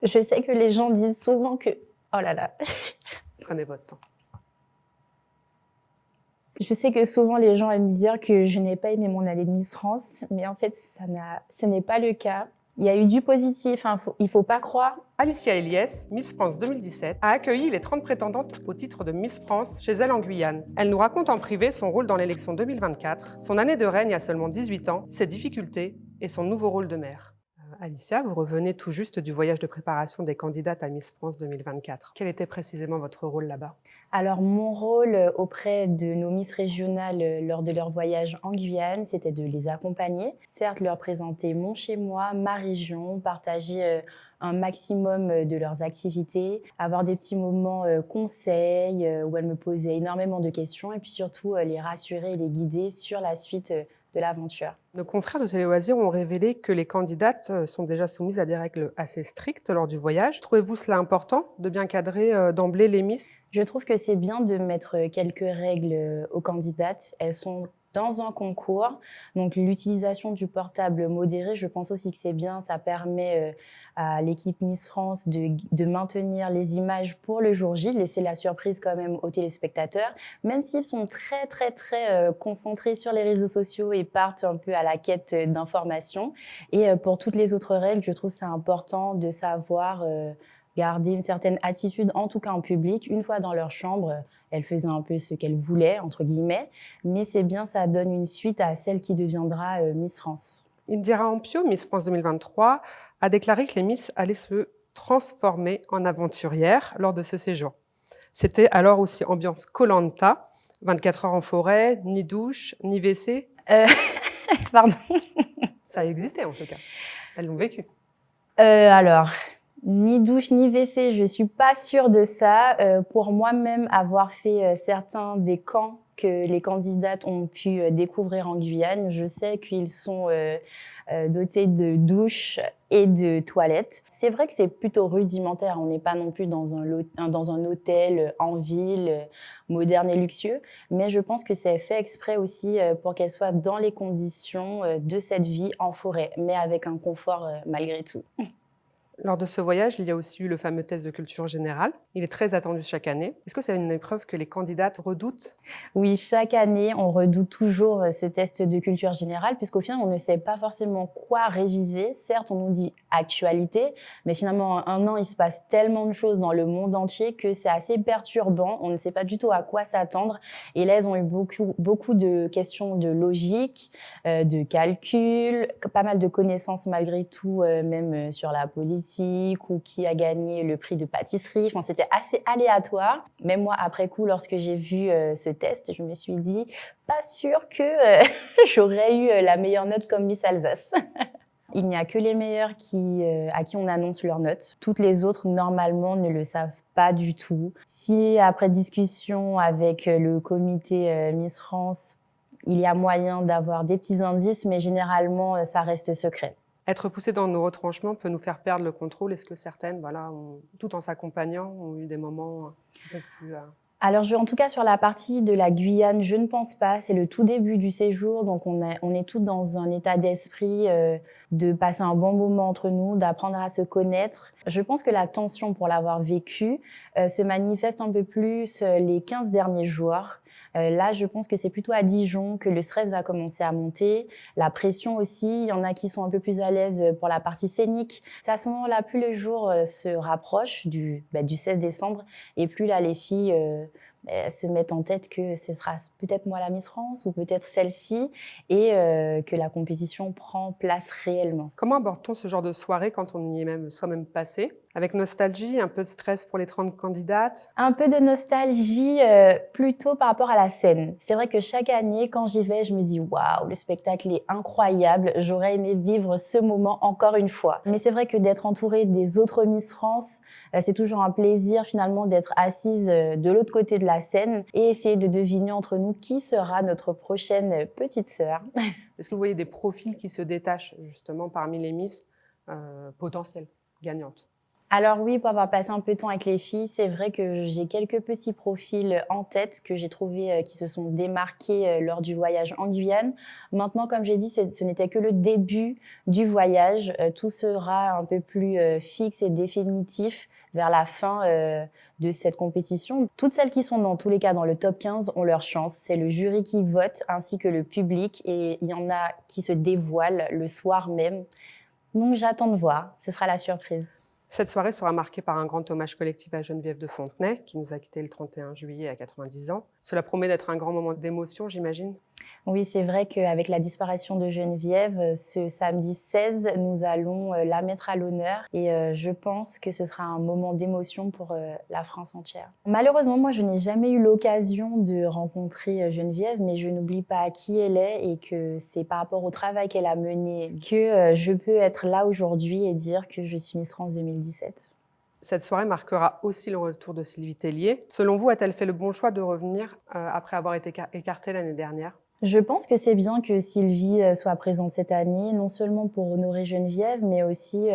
Je sais que les gens disent souvent que oh là là, Prenez votre temps. je sais que souvent les gens aiment dire que je n'ai pas aimé mon année de Miss France, mais en fait ce n'est pas le cas. Il y a eu du positif, hein, il faut pas croire. Alicia Eliès, Miss France 2017, a accueilli les 30 prétendantes au titre de Miss France chez elle en Guyane. Elle nous raconte en privé son rôle dans l'élection 2024, son année de règne à seulement 18 ans, ses difficultés et son nouveau rôle de mère. Alicia, vous revenez tout juste du voyage de préparation des candidates à Miss France 2024. Quel était précisément votre rôle là-bas? Alors mon rôle auprès de nos Miss régionales lors de leur voyage en Guyane, c'était de les accompagner, certes leur présenter mon chez-moi, ma région, partager un maximum de leurs activités, avoir des petits moments conseils où elles me posaient énormément de questions et puis surtout les rassurer et les guider sur la suite de l'aventure. Nos confrères de Télé Loisirs ont révélé que les candidates sont déjà soumises à des règles assez strictes lors du voyage. Trouvez-vous cela important de bien cadrer d'emblée les Miss? Je trouve que c'est bien de mettre quelques règles aux candidates. Elles sont dans un concours, donc l'utilisation du modéré, je pense aussi que c'est bien. Ça permet à l'équipe Miss France de maintenir les images pour le jour J, laisser la surprise quand même aux téléspectateurs, même s'ils sont très concentrés sur les réseaux sociaux et partent un peu à la quête d'informations. Et pour toutes les autres règles, je trouve c'est important de savoir garder une certaine attitude, en tout cas en public. Une fois dans leur chambre, elles faisaient un peu ce qu'elles voulaient, entre guillemets. Mais c'est bien, ça donne une suite à celle qui deviendra Miss France. Indira Ampio, Miss France 2023, a déclaré que les Miss allaient se transformer en aventurières lors de ce séjour. C'était alors aussi ambiance koh-lanta, 24 heures en forêt, ni douche, ni WC. Pardon. Ça existait en tout cas. Elles l'ont vécu. Alors, ni douche ni WC, je suis pas sûre de ça. Pour moi-même, avoir fait certains des camps que les candidates ont pu découvrir en Guyane, je sais qu'ils sont dotés de douches et de toilettes. C'est vrai que c'est plutôt rudimentaire. On n'est pas non plus dans un hôtel en ville, moderne et luxueux, mais je pense que c'est fait exprès aussi pour qu'elles soient dans les conditions de cette vie en forêt, mais avec un confort malgré tout. Lors de ce voyage, il y a aussi eu le fameux test de culture générale. Il est très attendu chaque année. Est-ce que c'est une épreuve que les candidates redoutent? Oui, chaque année, on redoute toujours ce test de culture générale, puisqu'au final, on ne sait pas forcément quoi réviser. Certes, on nous dit actualité, mais finalement, en un an, il se passe tellement de choses dans le monde entier que c'est assez perturbant. On ne sait pas du tout à quoi s'attendre. Et là, elles ont eu beaucoup de questions de logique, de calcul, pas mal de connaissances malgré tout, même sur la politique ou qui a gagné le prix de pâtisserie. Enfin, c'était assez aléatoire. Même moi, après coup, lorsque j'ai vu ce test, je me suis dit, pas sûr que j'aurais eu la meilleure note comme Miss Alsace. Il n'y a que les meilleurs à qui on annonce leurs notes. Toutes les autres, normalement, ne le savent pas du tout. Si, après discussion avec le comité Miss France, il y a moyen d'avoir des petits indices, mais généralement, ça reste secret. Être poussé dans nos retranchements peut nous faire perdre le contrôle. Est-ce que certaines, tout en s'accompagnant, ont eu des moments un peu plus... Alors, en tout cas, sur la partie de la Guyane, je ne pense pas. C'est le tout début du séjour, donc on est toutes dans un état d'esprit de passer un bon moment entre nous, d'apprendre à se connaître. Je pense que la tension pour l'avoir vécu se manifeste un peu plus les 15 derniers jours. Là, je pense que c'est plutôt à Dijon que le stress va commencer à monter, la pression aussi. Il y en a qui sont un peu plus à l'aise pour la partie scénique. C'est à ce moment-là, plus le jour se rapproche du 16 décembre, et plus là, les filles se mettent en tête que ce sera peut-être moi la Miss France ou peut-être celle-ci, et que la compétition prend place réellement. Comment aborde-t-on ce genre de soirée quand on y est même soi-même passé? Avec nostalgie, un peu de stress pour les 30 candidates? Un peu de nostalgie plutôt par rapport à la scène. C'est vrai que chaque année, quand j'y vais, je me dis « Waouh, le spectacle est incroyable, j'aurais aimé vivre ce moment encore une fois ». Mais c'est vrai que d'être entourée des autres Miss France, c'est toujours un plaisir finalement d'être assise de l'autre côté de la scène et essayer de deviner entre nous qui sera notre prochaine petite sœur. Est-ce que vous voyez des profils qui se détachent justement parmi les Miss potentielles, gagnantes? Alors oui, pour avoir passé un peu de temps avec les filles, c'est vrai que j'ai quelques petits profils en tête que j'ai trouvés qui se sont démarqués lors du voyage en Guyane. Maintenant, comme j'ai dit, ce n'était que le début du voyage. Tout sera un peu plus fixe et définitif vers la fin de cette compétition. Toutes celles qui sont dans tous les cas dans le top 15 ont leur chance. C'est le jury qui vote ainsi que le public et il y en a qui se dévoilent le soir même. Donc j'attends de voir, ce sera la surprise. Cette soirée sera marquée par un grand hommage collectif à Geneviève de Fontenay, qui nous a quittés le 31 juillet à 90 ans. Cela promet d'être un grand moment d'émotion, j'imagine. Oui, c'est vrai qu'avec la disparition de Geneviève, ce samedi 16, nous allons la mettre à l'honneur et je pense que ce sera un moment d'émotion pour la France entière. Malheureusement, moi, je n'ai jamais eu l'occasion de rencontrer Geneviève, mais je n'oublie pas qui elle est et que c'est par rapport au travail qu'elle a mené que je peux être là aujourd'hui et dire que je suis Miss France 2017. Cette soirée marquera aussi le retour de Sylvie Tellier. Selon vous, a-t-elle fait le bon choix de revenir après avoir été écartée l'année dernière ? Je pense que c'est bien que Sylvie soit présente cette année, non seulement pour honorer Geneviève, mais aussi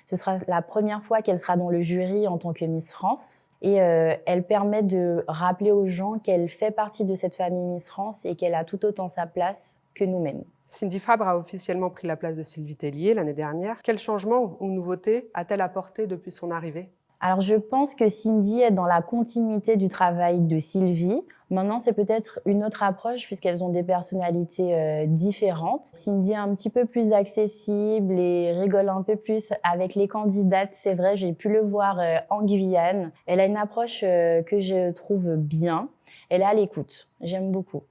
ce sera la première fois qu'elle sera dans le jury en tant que Miss France. Et elle permet de rappeler aux gens qu'elle fait partie de cette famille Miss France et qu'elle a tout autant sa place que nous-mêmes. Cindy Fabre a officiellement pris la place de Sylvie Tellier l'année dernière. Quels changements ou nouveautés a-t-elle apporté depuis son arrivée ? Alors, je pense que Cindy est dans la continuité du travail de Sylvie. Maintenant, c'est peut-être une autre approche puisqu'elles ont des personnalités différentes. Cindy est un petit peu plus accessible et rigole un peu plus avec les candidates. C'est vrai, j'ai pu le voir en Guyane. Elle a une approche que je trouve bien. Elle est à l'écoute. J'aime beaucoup.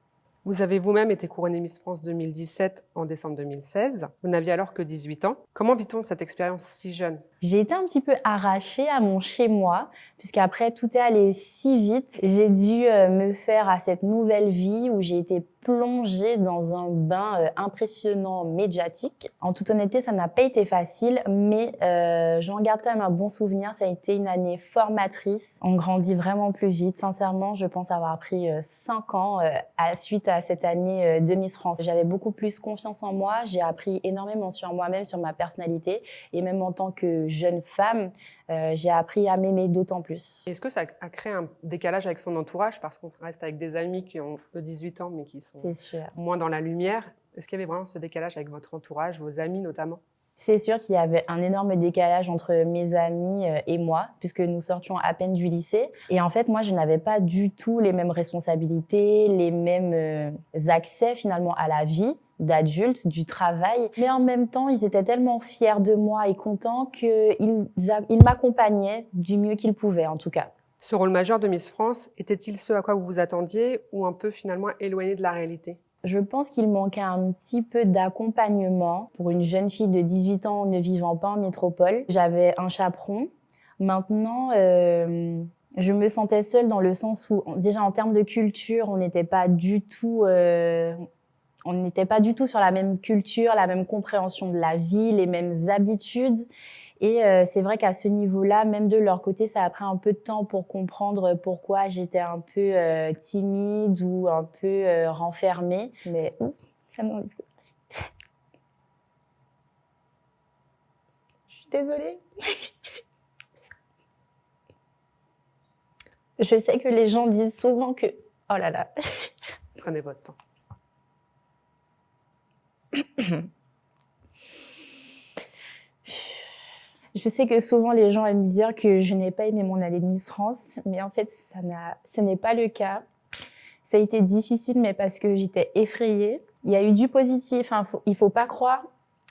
Vous avez vous-même été couronnée Miss France 2017 en décembre 2016. Vous n'aviez alors que 18 ans. Comment vit-on cette expérience si jeune ? J'ai été un petit peu arrachée à mon chez-moi, puisqu'après tout est allé si vite. J'ai dû me faire à cette nouvelle vie où j'ai été plongée dans un bain impressionnant, médiatique. En toute honnêteté, ça n'a pas été facile, mais j'en garde quand même un bon souvenir. Ça a été une année formatrice. On grandit vraiment plus vite. Sincèrement, je pense avoir pris 5 ans suite à cette année de Miss France. J'avais beaucoup plus confiance en moi. J'ai appris énormément sur moi-même, sur ma personnalité, et même en tant que jeune femme, j'ai appris à m'aimer d'autant plus. Est-ce que ça a créé un décalage avec son entourage parce qu'on reste avec des amis qui ont 18 ans mais qui sont moins dans la lumière? Est-ce qu'il y avait vraiment ce décalage avec votre entourage, vos amis notamment? C'est sûr qu'il y avait un énorme décalage entre mes amis et moi, puisque nous sortions à peine du lycée. Et en fait, moi, je n'avais pas du tout les mêmes responsabilités, les mêmes accès finalement à la vie d'adulte, du travail. Mais en même temps, ils étaient tellement fiers de moi et contents qu'ils m'accompagnaient du mieux qu'ils pouvaient, en tout cas. Ce rôle majeur de Miss France, était-il ce à quoi vous vous attendiez ou un peu finalement éloigné de la réalité? Je pense qu'il manquait un petit peu d'accompagnement pour une jeune fille de 18 ans ne vivant pas en métropole. J'avais un chaperon. Maintenant, je me sentais seule dans le sens où, déjà en termes de culture, on n'était pas du tout sur la même culture, la même compréhension de la vie, les mêmes habitudes. Et c'est vrai qu'à ce niveau-là, même de leur côté, ça a pris un peu de temps pour comprendre pourquoi j'étais un peu timide ou un peu renfermée. Mais ça m'a envie de pleurer. Je suis désolée. Je sais que les gens disent souvent que... Oh là là. Prenez votre temps. Je sais que souvent les gens aiment dire que je n'ai pas aimé mon année de Miss France, mais en fait, ce n'est pas le cas. Ça a été difficile, mais parce que j'étais effrayée. Il y a eu du positif, hein, il faut pas croire.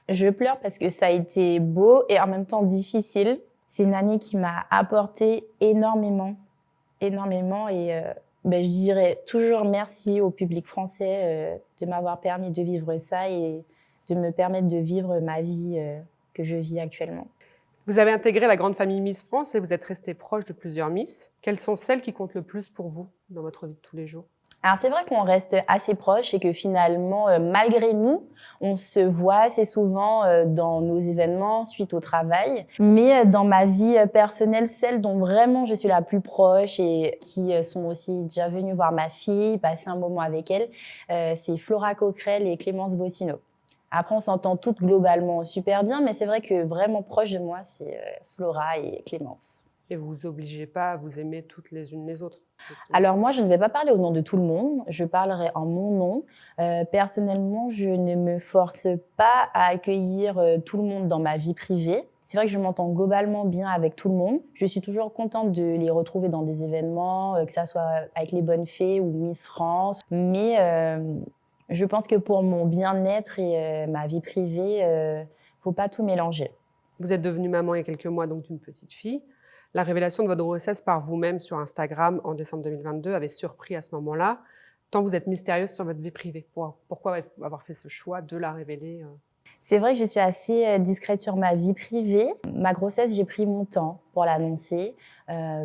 Je pleure parce que ça a été beau et en même temps difficile. C'est une année qui m'a apporté énormément. Et je dirais toujours merci au public français de m'avoir permis de vivre ça et de me permettre de vivre ma vie que je vis actuellement. Vous avez intégré la grande famille Miss France et vous êtes resté proche de plusieurs Miss. Quelles sont celles qui comptent le plus pour vous dans votre vie de tous les jours? Alors c'est vrai qu'on reste assez proches et que finalement, malgré nous, on se voit assez souvent dans nos événements suite au travail. Mais dans ma vie personnelle, celles dont vraiment je suis la plus proche et qui sont aussi déjà venues voir ma fille, passer un moment avec elle, c'est Flora Coquerel et Clémence Bottineau. Après, on s'entend toutes globalement super bien, mais c'est vrai que vraiment proche de moi, c'est Flora et Clémence. Et vous vous obligez pas à vous aimer toutes les unes les autres, justement. Alors moi, je ne vais pas parler au nom de tout le monde, je parlerai en mon nom. Personnellement, je ne me force pas à accueillir tout le monde dans ma vie privée. C'est vrai que je m'entends globalement bien avec tout le monde. Je suis toujours contente de les retrouver dans des événements, que ça soit avec les Bonnes Fées ou Miss France. Mais je pense que pour mon bien-être et ma vie privée, faut pas tout mélanger. Vous êtes devenue maman il y a quelques mois, donc d'une petite fille. La révélation de votre grossesse par vous-même sur Instagram en décembre 2022 avait surpris à ce moment-là, tant vous êtes mystérieuse sur votre vie privée. Pourquoi avoir fait ce choix de la révéler C'est vrai que je suis assez discrète sur ma vie privée. Ma grossesse, j'ai pris mon temps pour l'annoncer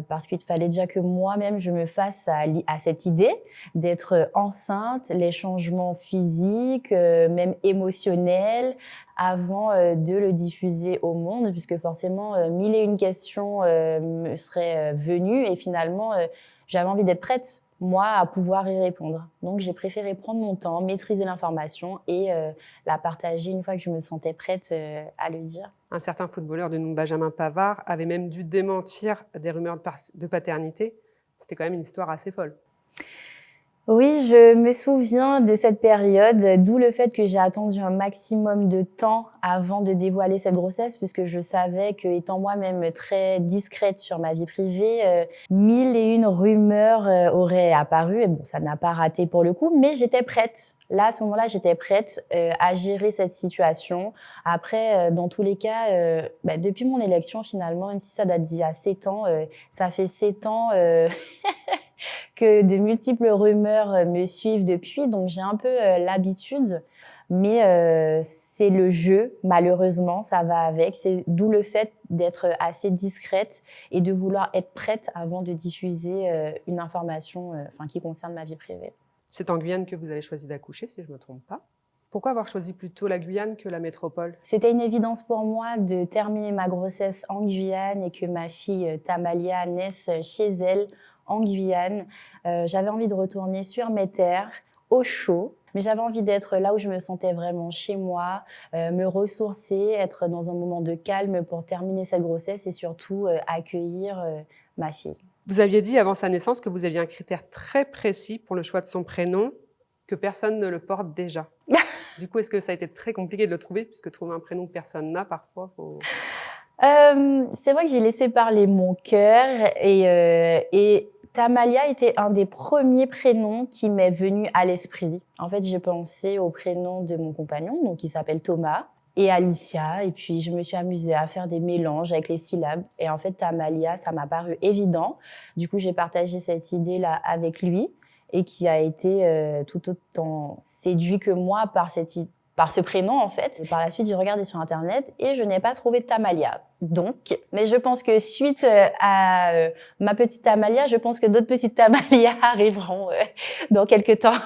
parce qu'il fallait déjà que moi-même je me fasse à cette idée d'être enceinte, les changements physiques, même émotionnels, avant de le diffuser au monde, puisque forcément, mille et une questions me seraient venues et finalement, j'avais envie d'être prête, moi, à pouvoir y répondre. Donc, j'ai préféré prendre mon temps, maîtriser l'information et la partager une fois que je me sentais prête à le dire. Un certain footballeur du nom de Benjamin Pavard avait même dû démentir des rumeurs de paternité. C'était quand même une histoire assez folle. Oui, je me souviens de cette période, d'où le fait que j'ai attendu un maximum de temps avant de dévoiler cette grossesse, puisque je savais que, étant moi-même très discrète sur ma vie privée, mille et une rumeurs auraient apparu. Et bon, ça n'a pas raté pour le coup, mais j'étais prête. Là, à ce moment-là, j'étais prête à gérer cette situation. Après, dans tous les cas, depuis mon élection, finalement, même si ça date d'il y a 7 ans, ça fait 7 ans que de multiples rumeurs me suivent depuis. Donc, j'ai un peu l'habitude. Mais c'est le jeu, malheureusement, ça va avec. C'est d'où le fait d'être assez discrète et de vouloir être prête avant de diffuser une information qui concerne ma vie privée. C'est en Guyane que vous avez choisi d'accoucher, si je ne me trompe pas. Pourquoi avoir choisi plutôt la Guyane que la métropole ? C'était une évidence pour moi de terminer ma grossesse en Guyane et que ma fille Tamalia naisse chez elle en Guyane. J'avais envie de retourner sur mes terres, au chaud. Mais j'avais envie d'être là où je me sentais vraiment chez moi, me ressourcer, être dans un moment de calme pour terminer cette grossesse et surtout accueillir ma fille. Vous aviez dit avant sa naissance que vous aviez un critère très précis pour le choix de son prénom, que personne ne le porte déjà. Du coup, est-ce que ça a été très compliqué de le trouver, puisque trouver un prénom que personne n'a, parfois, faut... C'est vrai que j'ai laissé parler mon cœur et Tamalia était un des premiers prénoms qui m'est venu à l'esprit. En fait, j'ai pensé au prénom de mon compagnon, donc qui s'appelle Thomas, et Alicia. Et puis, je me suis amusée à faire des mélanges avec les syllabes. Et en fait, Tamalia, ça m'a paru évident. Du coup, j'ai partagé cette idée-là avec lui et qui a été tout autant séduit que moi par ce prénom, en fait. Et par la suite, j'ai regardé sur Internet et je n'ai pas trouvé Tamalia. Donc, mais je pense que suite à ma petite Tamalia, je pense que d'autres petites Tamalia arriveront dans quelques temps.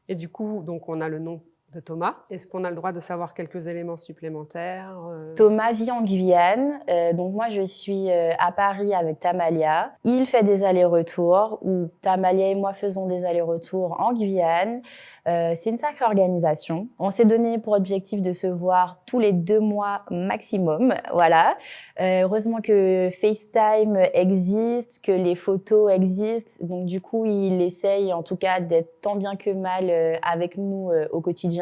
Et du coup, donc, on a le nom de Thomas. Est-ce qu'on a le droit de savoir quelques éléments supplémentaires Thomas vit en Guyane, donc moi je suis à Paris avec Tamalia. Il fait des allers-retours, ou Tamalia et moi faisons des allers-retours en Guyane. C'est une sacrée organisation. On s'est donné pour objectif de se voir tous les 2 mois maximum, voilà. Heureusement que FaceTime existe, que les photos existent, donc du coup il essaye en tout cas d'être tant bien que mal avec nous au quotidien.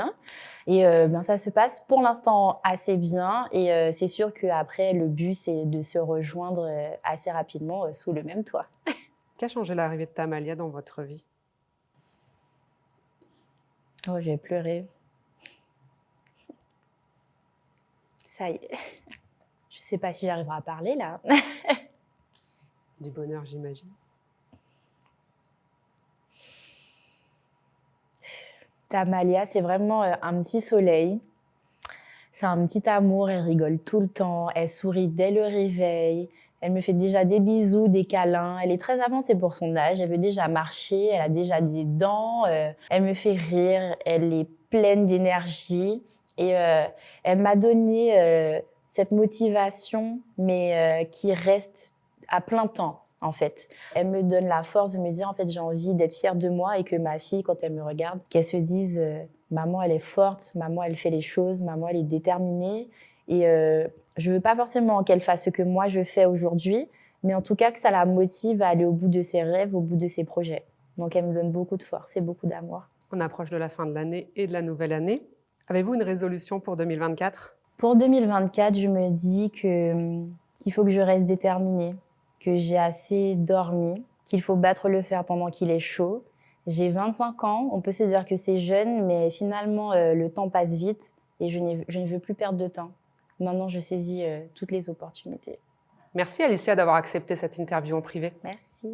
Et ça se passe pour l'instant assez bien et c'est sûr qu'après le but c'est de se rejoindre assez rapidement sous le même toit. Qu'a changé l'arrivée de Tamalia dans votre vie ? Oh, j'ai pleuré. Ça y est. Je sais pas si j'arriverai à parler là. Du bonheur, j'imagine. Tamalia, c'est vraiment un petit soleil. C'est un petit amour, elle rigole tout le temps, elle sourit dès le réveil. Elle me fait déjà des bisous, des câlins. Elle est très avancée pour son âge. Elle veut déjà marcher, elle a déjà des dents. Elle me fait rire, elle est pleine d'énergie. Et elle m'a donné cette motivation, mais qui reste à plein temps, en fait. Elle me donne la force de me dire, en fait, j'ai envie d'être fière de moi et que ma fille, quand elle me regarde, qu'elle se dise Maman, elle est forte, maman, elle fait les choses, maman, elle est déterminée. Et je veux pas forcément qu'elle fasse ce que moi, je fais aujourd'hui, mais en tout cas que ça la motive à aller au bout de ses rêves, au bout de ses projets. Donc, elle me donne beaucoup de force et beaucoup d'amour. On approche de la fin de l'année et de la nouvelle année. Avez-vous une résolution pour 2024 ? Pour 2024, je me dis qu'il faut que je reste déterminée, que j'ai assez dormi, qu'il faut battre le fer pendant qu'il est chaud. J'ai 25 ans, on peut se dire que c'est jeune, mais finalement, le temps passe vite et je ne veux plus perdre de temps. Maintenant, je saisis toutes les opportunités. Merci Alicia d'avoir accepté cette interview en privé. Merci.